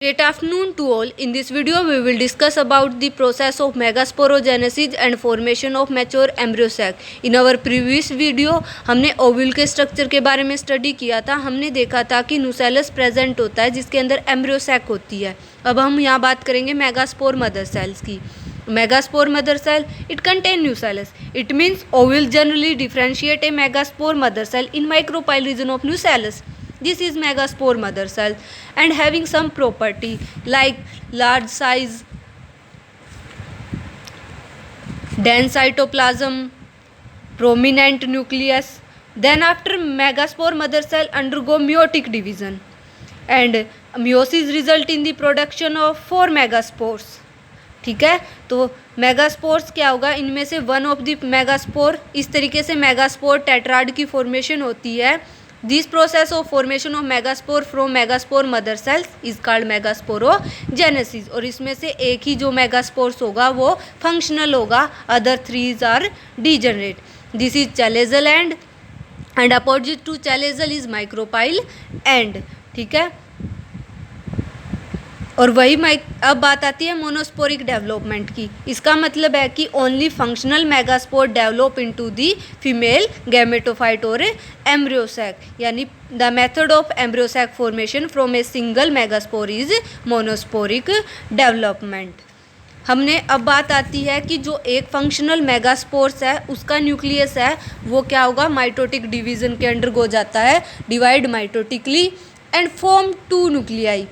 Great afternoon to all. In this video, we will discuss about the process of megasporogenesis and formation of mature embryo sac. In our previous video, हमने ovule के structure के बारे में study किया था. हमने देखा था कि न्यूसेलस प्रेजेंट होता है जिसके अंदर एम्ब्रियो सैक होती है. अब हम यहाँ बात करेंगे मेगास्पोर मदर सेल्स की. Megaspore mother cell, it contain nucellus. It means ovule generally differentiate a megaspore mother cell in micropyle region of nucellus. This is megaspore mother cell and having some property like large size, dense cytoplasm, prominent nucleus. Then after megaspore mother cell undergo meiotic division and meiosis result in the production of 4 megaspores. ठीक है, तो megaspores क्या होगा, इनमें से one of the megaspore, इस तरीके से मेगास्पोर टेट्राड की फॉर्मेशन होती है. This process of formation of megaspore from megaspore mother cells is called megasporogenesis. और इसमें से एक ही जो मेगास्पोर्स होगा वो फंक्शनल होगा, other 3 are degenerate. This is chalazal and opposite to chalazal is micropyle end. ठीक है, और वही अब बात आती है मोनोस्पोरिक डेवलपमेंट की. इसका मतलब है कि only functional megaspore develop into the female gametophyte और एम्ब्रियोसैक. यानी the method of embryo sac formation from a single megaspore is monosporic development. हमने अब बात आती है कि जो एक फंक्शनल मेगास्पोर्स है उसका न्यूक्लियस है वो क्या होगा, माइटोटिक डिवीजन के अंडर जाता है, divide mitotically and form 2 nuclei.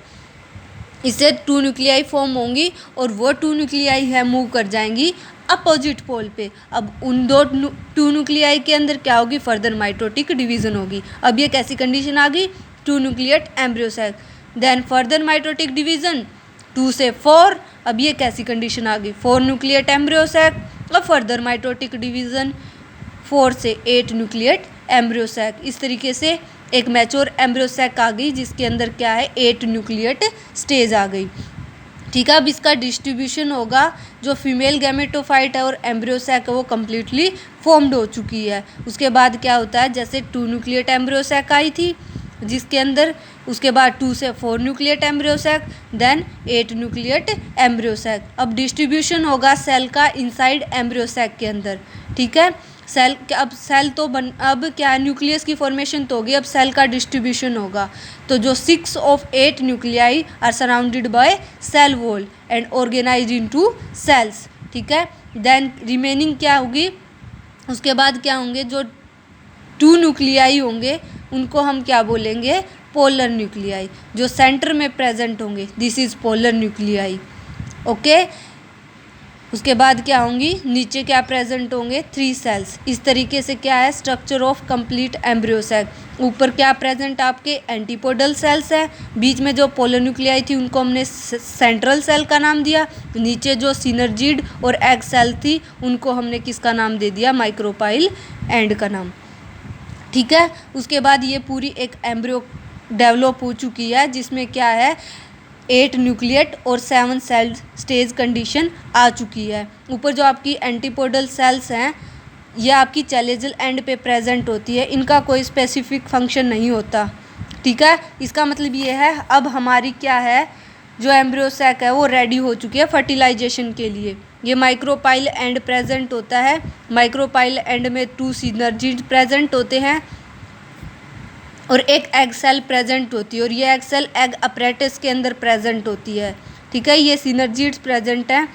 इससे 2 न्यूक्लियाई फॉर्म होंगी और वो 2 न्यूक्लियाई है मूव कर जाएंगी अपोजिट पोल पे. अब उन 2 न्यूक्लियाई के अंदर क्या होगी, फर्दर माइटोटिक डिवीजन होगी. अब ये कैसी कंडीशन आ गई, 2 nucleate embryo sac. Then further mitotic division 2 से 4. अब ये कैसी कंडीशन आ गई, 4 न्यूक्लिएट एम्ब्रियोसैक. और फर्दर माइटोटिक डिवीजन 4 से 8 न्यूक्लिएट एम्ब्रियोसैक. इस तरीके से एक मैच्योर एम्ब्रियोसैक आ गई जिसके अंदर क्या है, 8 न्यूक्लिएट स्टेज आ गई. ठीक है, अब इसका डिस्ट्रीब्यूशन होगा, जो फीमेल गैमेटोफाइट है और एम्ब्रियोसैक है वो कम्प्लीटली फॉर्म्ड हो चुकी है. उसके बाद क्या होता है, जैसे 2 न्यूक्लिएट एम्ब्रियोसैक आई थी जिसके अंदर, उसके बाद 2 से 4 nucleate embryo sac, then 8 nucleate embryo sac. अब डिस्ट्रीब्यूशन होगा सेल का इनसाइड एम्ब्रियोसैक के अंदर. ठीक है, सेल अब सेल तो अब क्या है, न्यूक्लियस की फॉर्मेशन तो होगी, अब सेल का डिस्ट्रीब्यूशन होगा. तो जो 6 of 8 nuclei are surrounded by cell wall and organise into cells. ठीक है, देन रिमेनिंग क्या होगी, उसके बाद क्या होंगे, जो 2 न्यूक्लियाई होंगे उनको हम क्या बोलेंगे, पोलर न्यूक्लियाई, जो सेंटर में प्रेजेंट होंगे. This is polar nuclei. Okay, उसके बाद क्या होंगी, नीचे क्या प्रेजेंट होंगे, 3 सेल्स. इस तरीके से क्या है स्ट्रक्चर ऑफ कंप्लीट एम्ब्रियोसैक. ऊपर क्या प्रेजेंट आपके एंटीपोडल सेल्स है, बीच में जो पोलर न्यूक्लियाई थी उनको हमने सेंट्रल सेल का नाम दिया, नीचे जो सिनर्जिड और एग सेल थी उनको हमने किसका नाम दे दिया, माइक्रोपाइल एंड का नाम. ठीक है, उसके बाद ये पूरी एक एम्ब्रियो डेवलप हो चुकी है जिसमें क्या है, 8 न्यूक्लिएट और 7 सेल स्टेज कंडीशन आ चुकी है. ऊपर जो आपकी एंटीपोडल सेल्स हैं ये आपकी चैलेजल एंड पे प्रेजेंट होती है, इनका कोई स्पेसिफिक फंक्शन नहीं होता. ठीक है, इसका मतलब ये है अब हमारी क्या है, जो एम्ब्रियोसैक है वो रेडी हो चुकी है फर्टिलाइजेशन के लिए. ये माइक्रोपाइल एंड प्रेजेंट होता है. माइक्रोपाइल एंड में 2 सिनर्जिड प्रेजेंट होते हैं और एक एग सेल प्रेजेंट होती है, और ये एग सेल एग अपरेटस के अंदर प्रेजेंट होती है. ठीक है, ये सिनर्जिड्स प्रेजेंट हैं.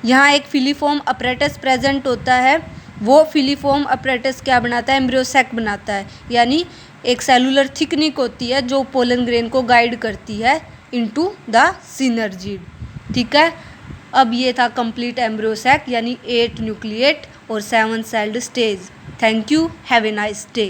यहाँ एक फिलीफॉर्म अपरेटस प्रेजेंट होता है. वो फिलीफॉर्म अपरेटस क्या बनाता है, एम्ब्रियोसैक बनाता है. यानी एक सेलुलर थिकनिक होती है जो पोलन ग्रेन को गाइड करती है इनटू द सिनर्जिड. ठीक है, अब ये था कंप्लीट एम्ब्रियोसैक यानी 8 न्यूक्लिएट और 7 sailed stage. Thank you, have a nice day.